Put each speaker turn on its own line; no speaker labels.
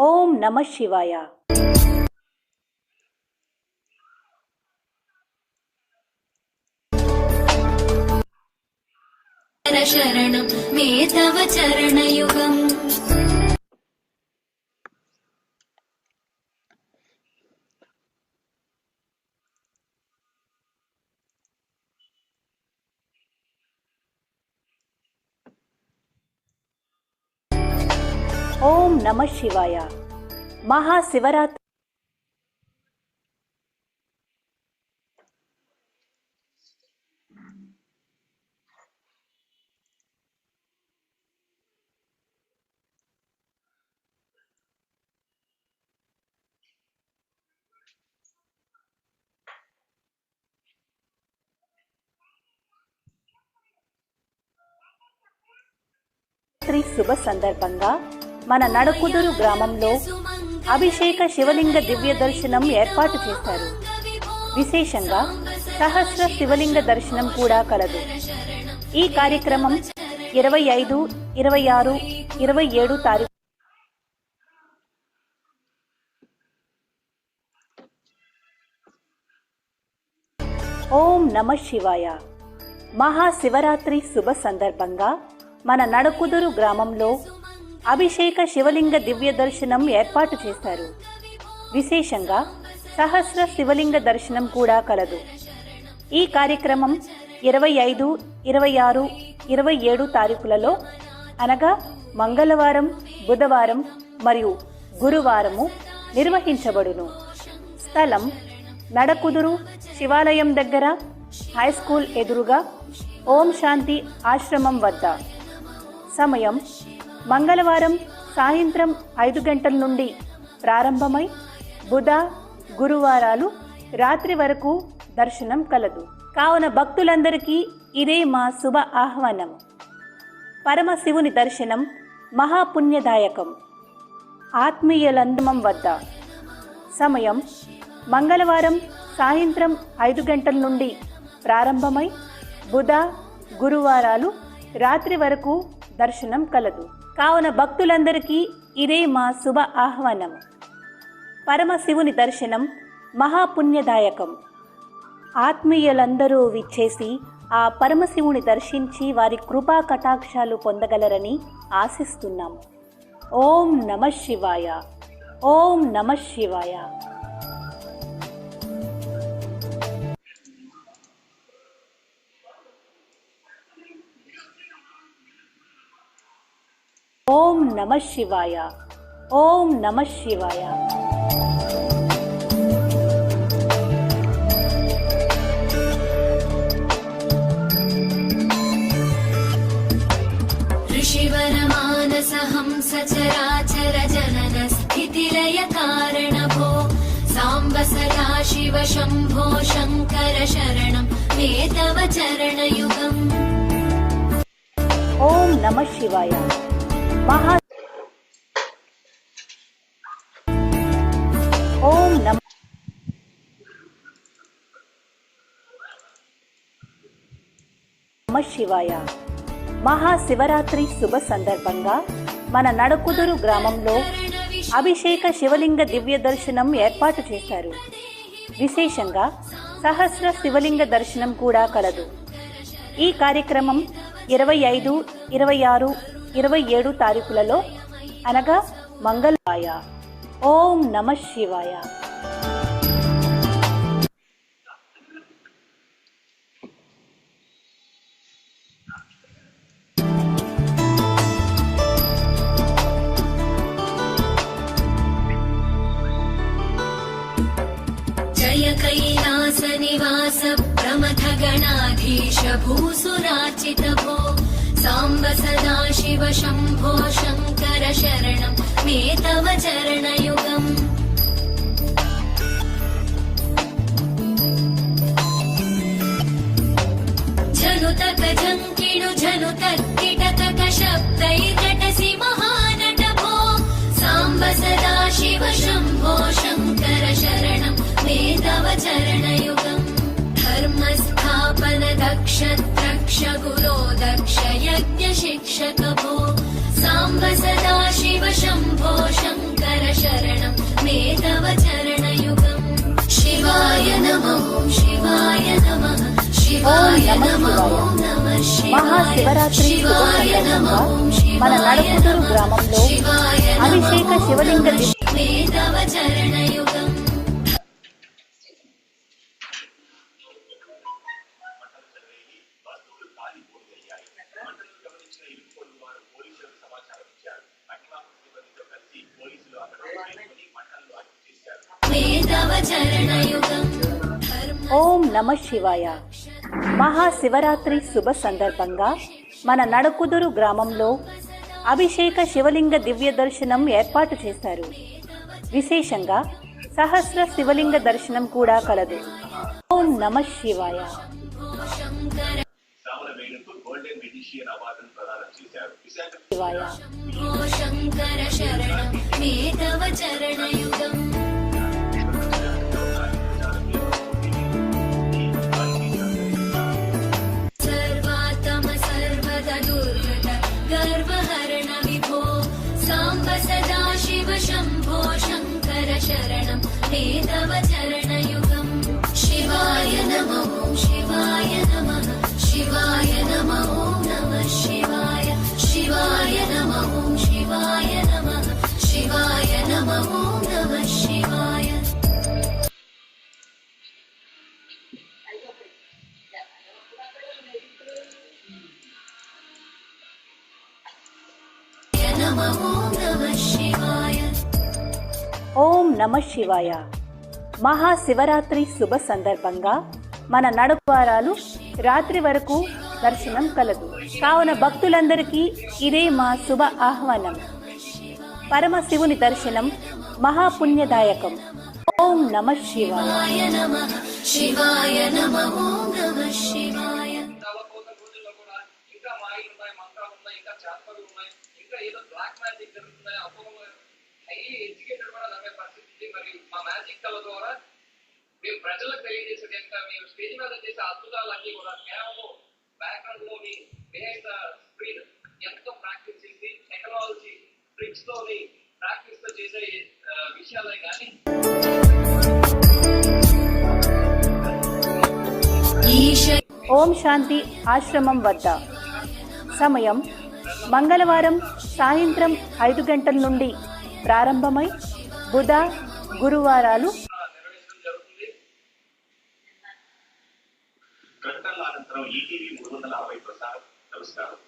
ఓం నమః శివాయ.
శరణం మే తవ చరణయుగం.
ఓం నమః శివాయ. మహాశివరాత్రి శుభ సందర్భంగా మన నడకుదురు గ్రామంలో అభిషేక శివలింగ దివ్య దర్శనం ఏర్పాటు చేశారు. విశేషంగా సహస్ర శివలింగ దర్శనం కూడా కలదు. ఈ కార్యక్రమం 25, 26, 27 తారీఖు ఓం నమః శివాయ. మహాశివరాత్రి శుభ సందర్భంగా మన నడకుదురు గ్రామంలో అభిషేక శివలింగ దివ్య దర్శనం ఏర్పాటు చేశారు. విశేషంగా సహస్ర శివలింగ దర్శనం కూడా కలదు. ఈ కార్యక్రమం 25, 26, 27 తారీఖులలో అనగా మంగళవారం, బుధవారం మరియు గురువారము నిర్వహించబడును. స్థలం నడకుదురు శివాలయం దగ్గర, హైస్కూల్ ఎదురుగా, ఓం శాంతి ఆశ్రమం వద్ద. సమయం మంగళవారం సాయంత్రం 5 గంటల నుండి ప్రారంభమై బుధ, గురువారాలు రాత్రి వరకు దర్శనం కలదు. కావున భక్తులందరికీ ఇదే మా శుభ ఆహ్వానం. పరమశివుని దర్శనం మహాపుణ్యదాయకం. ఆత్మీయులందమం వద్ద. సమయం మంగళవారం సాయంత్రం 5 గంటల నుండి ప్రారంభమై బుధ, గురువారాలు రాత్రి వరకు దర్శనం కలదు. కావున భక్తులందరికీ ఇదే మా శుభ ఆహ్వానం. పరమశివుని దర్శనం మహాపుణ్యదాయకం. ఆత్మీయులందరూ విచ్చేసి ఆ పరమశివుని దర్శించి వారి కృపా కటాక్షాలు పొందగలరని ఆశిస్తున్నాం. ఓం నమః శివాయ. ఓం నమః శివాయ. ఓం నమః శివాయ. ఓం నమః శివాయ.
ऋषिवरमानसहंस चराचर जनन स्थितिलय कारणभो साम्ब सदाशिव शम्भो शङ्कर शरणं मे तव चरणयुगम्.
ఓం నమః శివాయ. ఓం నమః శివాయ. మహాశివరాత్రి శుభ సందర్భంగా మన నడకుదురు గ్రామంలో అభిషేక శివలింగ దివ్య దర్శనం ఏర్పాటు చేశారు. విశేషంగా సహస్ర శివలింగ దర్శనం కూడా కలదు. ఈ కార్యక్రమం 25, 26, 27 తారీఖులలో అనగా మంగళవాయ. ఓం నమః శివాయ.
जय कैलास निवास प्रमथ गणाधीश भूसुरार्चित भो साम्ब सदाशिव शम्भो शङ्कर शरणं मे तव चरणयुगम्. झनुतक जङ्किणु झनुतक्किटकक शब्दैर्नटसि महानट भो साम्ब सदाशिव शम्भो शङ्कर शरणं मे तव चरणयुगम्. धर्मस्थापन दक्ष द्रक्ष गुरो दक्ष यज्ञ शिक्षक भो साम्ब सदा शिव शम्भो शङ्कर शरणं मे तव चरणयुगम् शिवाय नमः शिवाय नमः शिवाय नमः नमः
మహాశివరాత్రి శుభ సందర్భంగా మన నడుకుదురు గ్రామంలో అభిషేక శివలింగ
मे तव चरणयुगम् मे तव चरणयुगम्
ఓం నమ శివాయ. మహాశివరాత్రి శుభ సందర్భంగా మన నడుకుదురు గ్రామంలో అభిషేక శివలింగ దివ్య దర్శనం ఏర్పాటు చేశారు. విశేషంగా సహస్ర శివలింగ దర్శనం కూడా కలదు. ఓం నమ శివాయ. శివాయ
शङ्कर शरणं मे तव चरणयुगम् सर्वात्म सर्वदा दुर्गत गर्वहरण विभो साम्ब सदा शिव शम्भो शङ्कर शरणं मे तव चरणयुगम् शिवाय नमः शिवाय नमः शिवाय नमः नमः शिवाय शिवाय नमः शिवाय नमः शिवाय नमः नमः शिवाय नमः नमः शिवाय
ఓం నమ శివాయ. మహాశివరాత్రి శుభ సందర్భంగా మన నడువారాలు రాత్రి వరకు దర్శనం కలదు. కావున భక్తులందరికీ ఇదే మా శుభ ఆహ్వానం. పరమశివుని దర్శనం మహాపుణ్యదాయకం. ఓం నమ శివాయ.
शिवाय नमः शिवाय नमः नमः शिवाय
పోత రోజుల్లో కూడా ఇంకా మాయలు ఉన్నాయి, మంత్రాలు ఉన్నాయి, ఇంకా చేతలు ఉన్నాయి, ఇంకా ఏదో బ్లాక్ మ్యాజిక్ జరుగుతున్నాయి. అపోలో హైలీ ఎడ్యుకేటెడ్ కూడా నమ్మే పరిస్థితి. మరి మా మ్యాజిక్ కళ ద్వారా మేము ప్రజలకు తెలియజేసేది ఇంకా మేము స్టేజ్ మీద చేసే అద్భుతాలన్నీ కూడా కేవలం బ్యాక్గ్రౌండ్ లోని బిహైండ్ ద స్క్రీన్ ఎంతో ప్రాక్టీస్ చేసి టెక్నాలజీ ట్రిక్స్ తోని ప్రాక్టీస్ తో చేసే విషయాలే కానీ
ईश
ఓం శాంతి ఆశ్రమం వద్ద సమయం మంగళవారం సాయంత్రం 5 గంటల నుండి ప్రారంభమై బుధ గురువారాలు
నిర్వహించడం జరుగుతుంది.
ప్రకటనల అనంతరం ఈటీవీ 360 ప్రసారం. నమస్కారం.